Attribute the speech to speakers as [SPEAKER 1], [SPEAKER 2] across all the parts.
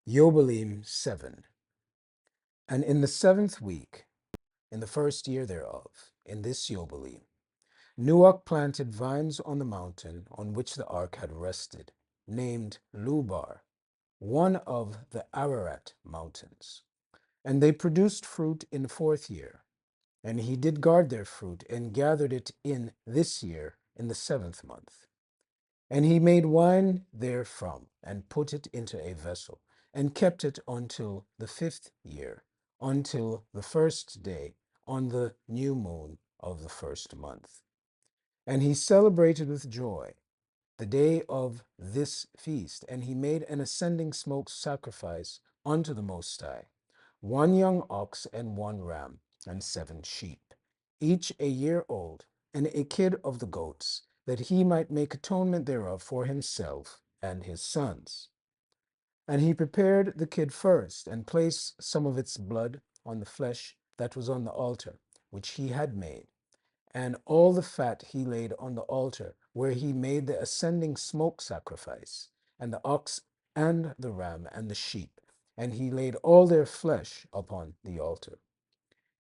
[SPEAKER 1] Yobalim 7. And in the 7th week, in the first year thereof, in this Yobalim, Nuach planted vines on the mountain on which the ark had rested, named Lubar, one of the Ararat mountains. And they produced fruit in the 4th year. And he did guard their fruit, and gathered it in this year in the 7th month. And he made wine therefrom, and put it into a vessel, and kept it until the 5th year, until the 1st day, on the new moon of the 1st month. And he celebrated with joy the day of this feast, and he made an ascending smoke sacrifice unto the Most High, 1 young ox and 1 ram, and 7 sheep, each a year old, and a kid of the goats, that he might make atonement thereof for himself and his sons. And he prepared the kid first, and placed some of its blood on the flesh that was on the altar, which he had made, and all the fat he laid on the altar, where he made the ascending smoke sacrifice, and the ox and the ram and the sheep, and he laid all their flesh upon the altar.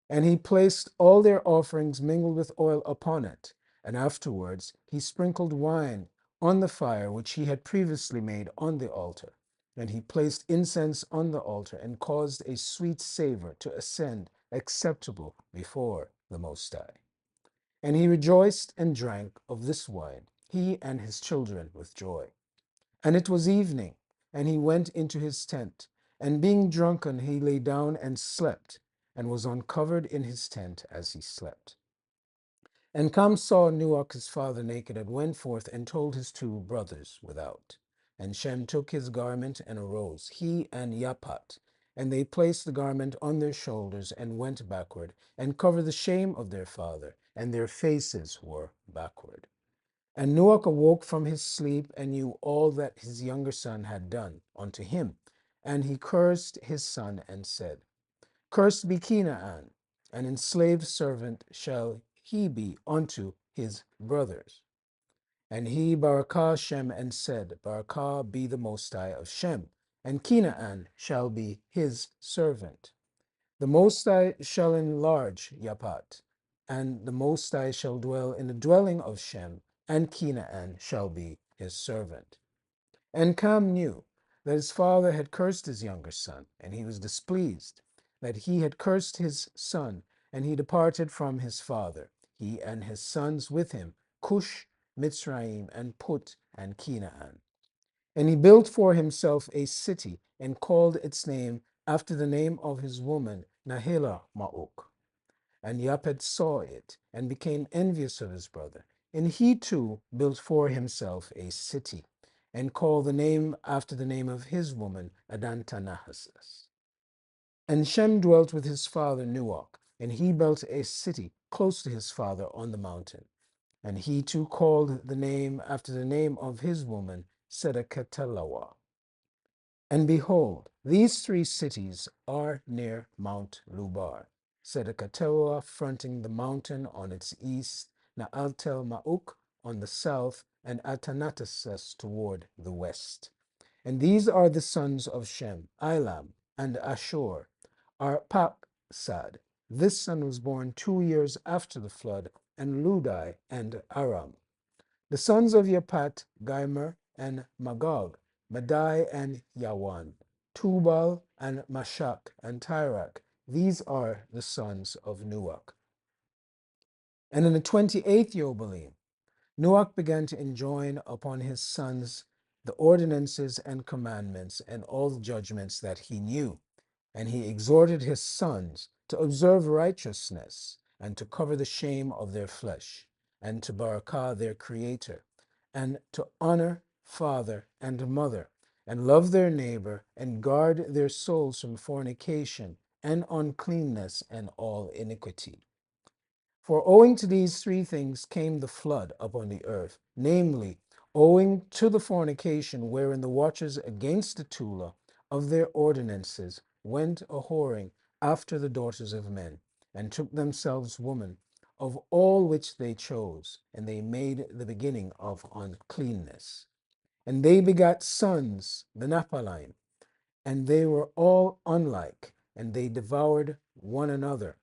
[SPEAKER 1] And he placed all their offerings mingled with oil upon it, and afterwards he sprinkled wine on the fire which he had previously made on the altar. And he placed incense on the altar, and caused a sweet savor to ascend acceptable before the Most High. And he rejoiced and drank of this wine, he and his children with joy. And it was evening, and he went into his tent. And being drunken, he lay down and slept, and was uncovered in his tent as he slept. And Cam saw Nuach his father naked, and went forth and told his 2 brothers without. And Shem took his garment and arose, he and Japat. And they placed the garment on their shoulders, and went backward, and covered the shame of their father, and their faces were backward. And Nuach awoke from his sleep, and knew all that his younger son had done unto him. And he cursed his son, and said, Cursed be Canaan, an enslaved servant shall he be unto his brothers. And he barakah Shem, and said, Barakah be the Most High of Shem, and Canaan shall be his servant. The Most High shall enlarge Japat, and the Most High shall dwell in the dwelling of Shem, and Canaan shall be his servant. And Cam knew that his father had cursed his younger son, and he was displeased that he had cursed his son, and he departed from his father, he and his sons with him, Cush, Mitzrayim, and Put, and Canaan. And he built for himself a city, and called its name after the name of his woman, Nahila Ma'uk. And Yapet saw it, and became envious of his brother. And he too built for himself a city, and called the name after the name of his woman, Adantanahasas. And Shem dwelt with his father Nuach, and he built a city close to his father on the mountain. And he too called the name after the name of his woman, Sedekatelawa. And behold, these 3 cities are near Mount Lubar, Sedekatelawa fronting the mountain on its east, Naaltel Ma'uk on the south, and Atanatasas toward the west. And these are the sons of Shem, Ilam, and Ashur, Arpachsad. This son was born 2 years after the flood, and Ludai and Aram. The sons of Yapat, Gaimer, and Magog, Madai and Yawan, Tubal and Mashak and Tirak. These are the sons of Nuach. And in the 28th Yobalim, Nuach began to enjoin upon his sons the ordinances and commandments and all the judgments that he knew. And he exhorted his sons to observe righteousness, and to cover the shame of their flesh, and to barakah their creator, and to honor father and mother, and love their neighbor, and guard their souls from fornication and uncleanness and all iniquity. For owing to these 3 things came the flood upon the earth, namely, owing to the fornication wherein the watchers against the Tula of their ordinances went a whoring after the daughters of men, and took themselves women of all which they chose, and they made the beginning of uncleanness. And they begat sons, the Naphalim, and they were all unlike, and they devoured one another.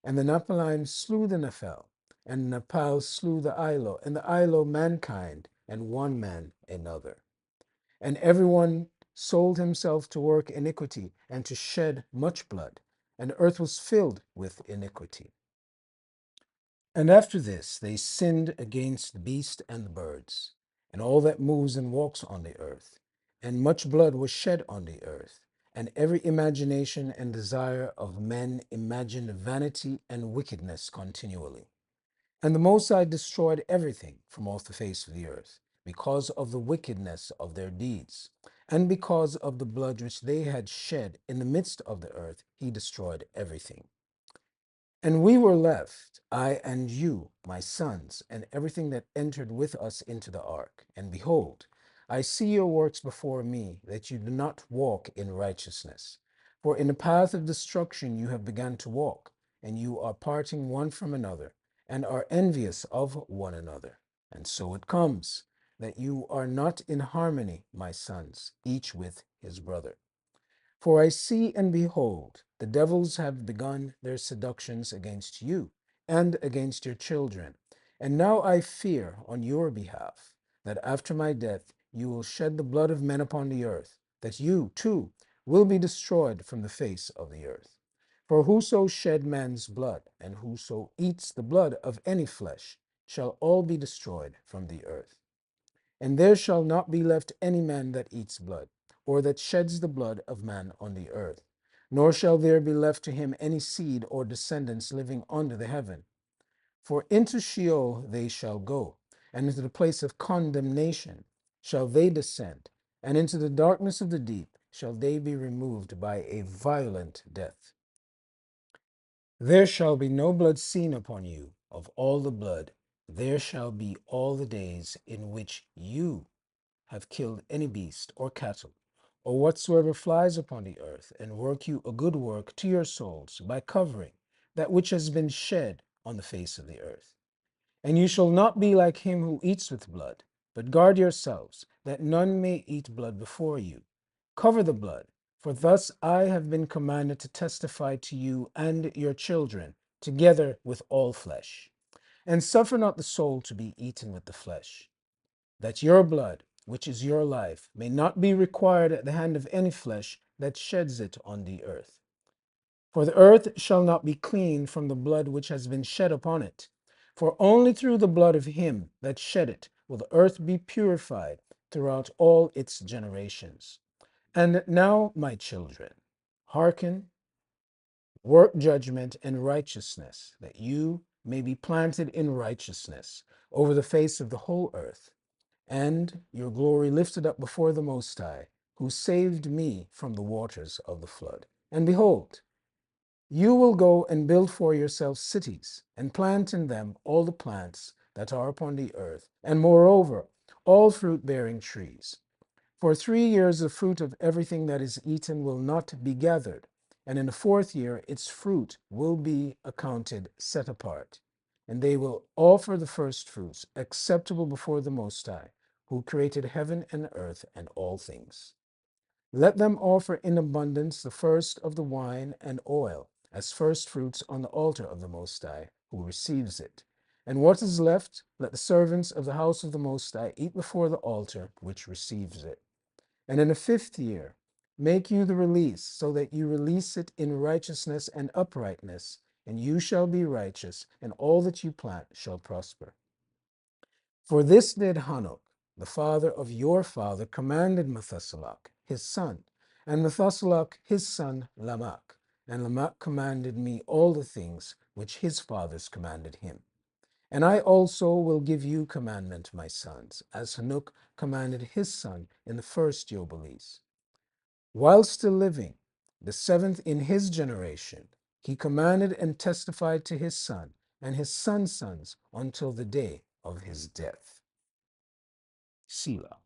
[SPEAKER 1] And the Nephilim slew the Nephil, and Nephil slew the Ilo, and the Ilo mankind, and one man another. And everyone sold himself to work iniquity, and to shed much blood, and the earth was filled with iniquity. And after this they sinned against the beast and the birds, and all that moves and walks on the earth. And much blood was shed on the earth, and every imagination and desire of men imagined vanity and wickedness continually. And the Most High destroyed everything from off the face of the earth, because of the wickedness of their deeds, and because of the blood which they had shed in the midst of the earth, he destroyed everything. And we were left, I and you, my sons, and everything that entered with us into the ark. And behold, I see your works before me, that you do not walk in righteousness. For in the path of destruction you have begun to walk, and you are parting one from another, and are envious of one another. And so it comes, that you are not in harmony, my sons, each with his brother. For I see and behold, the devils have begun their seductions against you and against your children. And now I fear on your behalf that after my death you will shed the blood of men upon the earth, that you, too, will be destroyed from the face of the earth. For whoso shed man's blood, and whoso eats the blood of any flesh, shall all be destroyed from the earth. And there shall not be left any man that eats blood, or that sheds the blood of man on the earth. Nor shall there be left to him any seed or descendants living under the heaven. For into Sheol they shall go, and into the place of condemnation shall they descend, and into the darkness of the deep shall they be removed by a violent death. There shall be no blood seen upon you of all the blood. There shall be all the days in which you have killed any beast or cattle, or whatsoever flies upon the earth, and work you a good work to your souls by covering that which has been shed on the face of the earth. And you shall not be like him who eats with blood, but guard yourselves, that none may eat blood before you. Cover the blood, for thus I have been commanded to testify to you and your children, together with all flesh. And suffer not the soul to be eaten with the flesh, that your blood, which is your life, may not be required at the hand of any flesh that sheds it on the earth. For the earth shall not be clean from the blood which has been shed upon it. For only through the blood of him that shed it will the earth be purified throughout all its generations. And now, my children, hearken, work judgment and righteousness, that you may be planted in righteousness over the face of the whole earth, and your glory lifted up before the Most High, who saved me from the waters of the flood. And behold, you will go and build for yourselves cities, and plant in them all the plants that are upon the earth, and moreover, all fruit-bearing trees. For 3 years the fruit of everything that is eaten will not be gathered, and in the fourth year its fruit will be accounted set apart. And they will offer the first fruits, acceptable before the Most High, who created heaven and earth and all things. Let them offer in abundance the first of the wine and oil, as first fruits on the altar of the Most High, who receives it. And what is left, let the servants of the house of the Most High eat before the altar, which receives it. And in the fifth year, make you the release, so that you release it in righteousness and uprightness, and you shall be righteous, and all that you plant shall prosper. For this did Hanok, the father of your father, commanded Methuselah, his son, and Methuselah, his son, Lamech. And Lamech commanded me all the things which his fathers commanded him. And I also will give you commandment, my sons, as Hanok commanded his son in the first Jubilees. While still living, the seventh in his generation, he commanded and testified to his son and his son's sons until the day of his death. Selah.